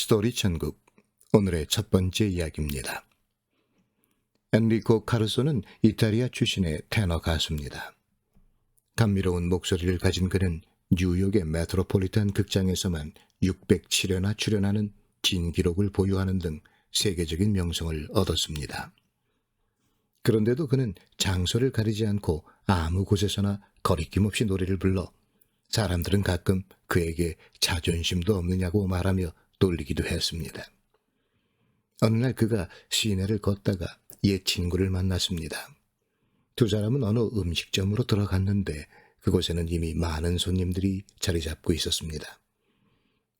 스토리 천국, 오늘의 첫 번째 이야기입니다. 엔리코 카루소는 이탈리아 출신의 테너 가수입니다. 감미로운 목소리를 가진 그는 뉴욕의 메트로폴리탄 극장에서만 607회나 출연하는 진기록을 보유하는 등 세계적인 명성을 얻었습니다. 그런데도 그는 장소를 가리지 않고 아무 곳에서나 거리낌 없이 노래를 불러 사람들은 가끔 그에게 자존심도 없느냐고 말하며 놀리기도 했습니다. 어느 날 그가 시내를 걷다가 옛 친구를 만났습니다. 두 사람은 어느 음식점으로 들어갔는데 그곳에는 이미 많은 손님들이 자리 잡고 있었습니다.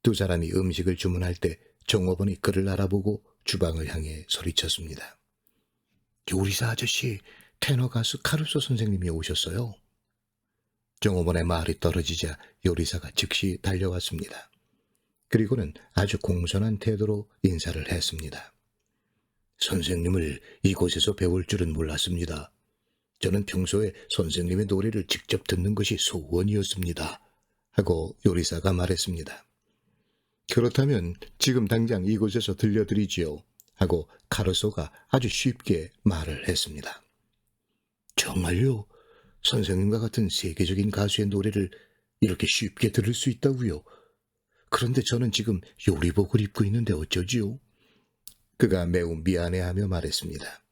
두 사람이 음식을 주문할 때 종업원이 그를 알아보고 주방을 향해 소리쳤습니다. 요리사 아저씨, 테너 가수 카루소 선생님이 오셨어요. 종업원의 말이 떨어지자 요리사가 즉시 달려왔습니다. 그리고는 아주 공손한 태도로 인사를 했습니다. 선생님을 이곳에서 배울 줄은 몰랐습니다. 저는 평소에 선생님의 노래를 직접 듣는 것이 소원이었습니다. 하고 요리사가 말했습니다. 그렇다면 지금 당장 이곳에서 들려드리지요. 하고 카루소가 아주 쉽게 말을 했습니다. 정말요? 선생님과 같은 세계적인 가수의 노래를 이렇게 쉽게 들을 수 있다고요? 그런데 저는 지금 요리복을 입고 있는데 어쩌지요? 그가 매우 미안해하며 말했습니다.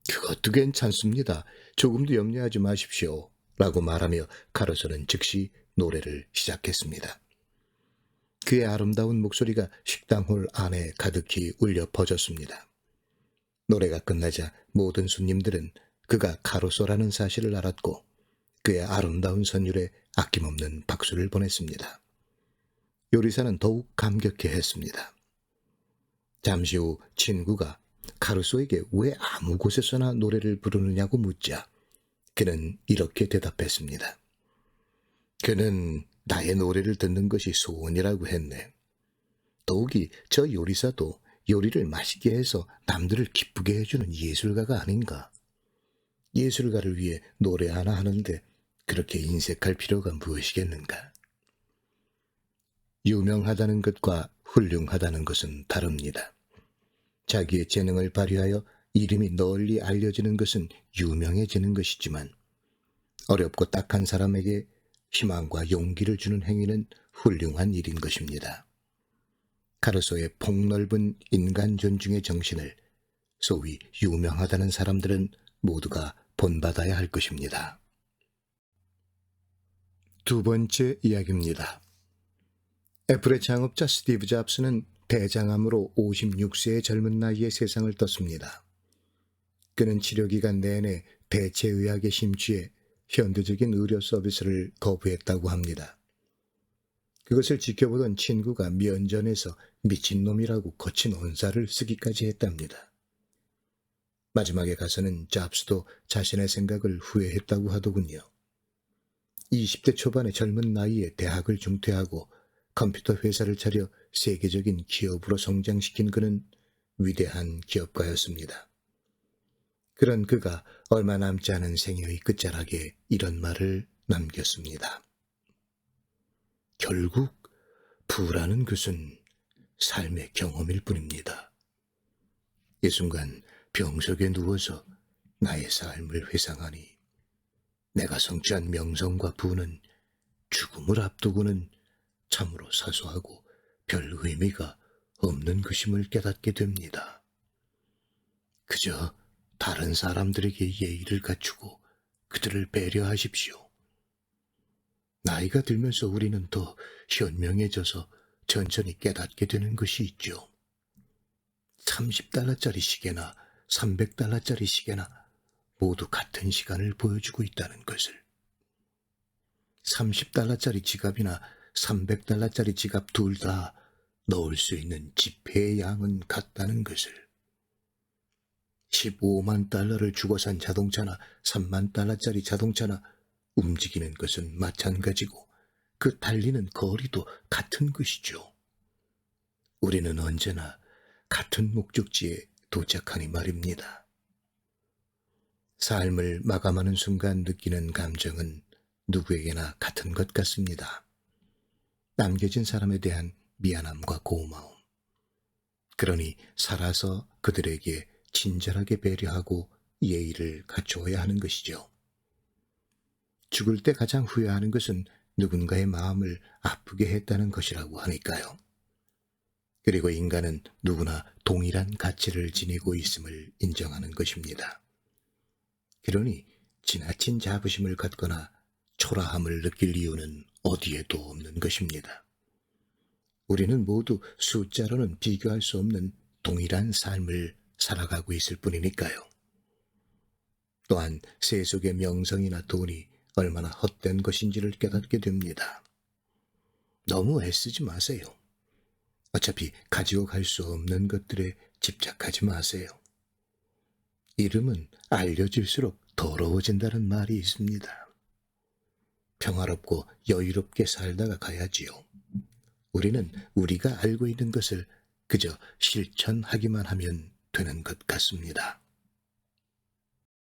그것도 괜찮습니다. 조금도 염려하지 마십시오. 라고 말하며 카루소는 즉시 노래를 시작했습니다. 그의 아름다운 목소리가 식당홀 안에 가득히 울려 퍼졌습니다. 노래가 끝나자 모든 손님들은 그가 카루소라는 사실을 알았고 그의 아름다운 선율에 아낌없는 박수를 보냈습니다. 요리사는 더욱 감격해했습니다. 잠시 후 친구가 카루소에게 왜 아무 곳에서나 노래를 부르느냐고 묻자 그는 이렇게 대답했습니다. 그는 나의 노래를 듣는 것이 소원이라고 했네. 더욱이 저 요리사도 요리를 맛있게 해서 남들을 기쁘게 해주는 예술가가 아닌가. 예술가를 위해 노래 하나 하는데 그렇게 인색할 필요가 무엇이겠는가. 유명하다는 것과 훌륭하다는 것은 다릅니다. 자기의 재능을 발휘하여 이름이 널리 알려지는 것은 유명해지는 것이지만 어렵고 딱한 사람에게 희망과 용기를 주는 행위는 훌륭한 일인 것입니다. 카루소의 폭넓은 인간 존중의 정신을 소위 유명하다는 사람들은 모두가 본받아야 할 것입니다. 두 번째 이야기입니다. 애플의 창업자 스티브 잡스는 대장암으로 56세의 젊은 나이에 세상을 떴습니다. 그는 치료기간 내내 대체의학에 심취해 현대적인 의료 서비스를 거부했다고 합니다. 그것을 지켜보던 친구가 면전에서 미친놈이라고 거친 언사를 쓰기까지 했답니다. 마지막에 가서는 잡스도 자신의 생각을 후회했다고 하더군요. 20대 초반의 젊은 나이에 대학을 중퇴하고 컴퓨터 회사를 차려 세계적인 기업으로 성장시킨 그는 위대한 기업가였습니다. 그런 그가 얼마 남지 않은 생애의 끝자락에 이런 말을 남겼습니다. 결국 부라는 것은 삶의 경험일 뿐입니다. 이 순간 병석에 누워서 나의 삶을 회상하니 내가 성취한 명성과 부는 죽음을 앞두고는 참으로 사소하고 별 의미가 없는 것임을 깨닫게 됩니다. 그저 다른 사람들에게 예의를 갖추고 그들을 배려하십시오. 나이가 들면서 우리는 더 현명해져서 천천히 깨닫게 되는 것이 있죠. 30달러짜리 시계나 300달러짜리 시계나 모두 같은 시간을 보여주고 있다는 것을. 30달러짜리 지갑이나 300달러짜리 지갑 둘 다 넣을 수 있는 지폐의 양은 같다는 것을. 15만 달러를 주고 산 자동차나 3만 달러짜리 자동차나 움직이는 것은 마찬가지고 그 달리는 거리도 같은 것이죠. 우리는 언제나 같은 목적지에 도착하니 말입니다. 삶을 마감하는 순간 느끼는 감정은 누구에게나 같은 것 같습니다. 남겨진 사람에 대한 미안함과 고마움, 그러니 살아서 그들에게 친절하게 배려하고 예의를 갖추어야 하는 것이죠. 죽을 때 가장 후회하는 것은 누군가의 마음을 아프게 했다는 것이라고 하니까요. 그리고 인간은 누구나 동일한 가치를 지니고 있음을 인정하는 것입니다. 그러니 지나친 자부심을 갖거나 초라함을 느낄 이유는 어디에도 없는 것입니다. 우리는 모두 숫자로는 비교할 수 없는 동일한 삶을 살아가고 있을 뿐이니까요. 또한 세속의 명성이나 돈이 얼마나 헛된 것인지를 깨닫게 됩니다. 너무 애쓰지 마세요. 어차피 가지고 갈 수 없는 것들에 집착하지 마세요. 이름은 알려질수록 더러워진다는 말이 있습니다. 평화롭고 여유롭게 살다가 가야지요. 우리는 우리가 알고 있는 것을 그저 실천하기만 하면 되는 것 같습니다.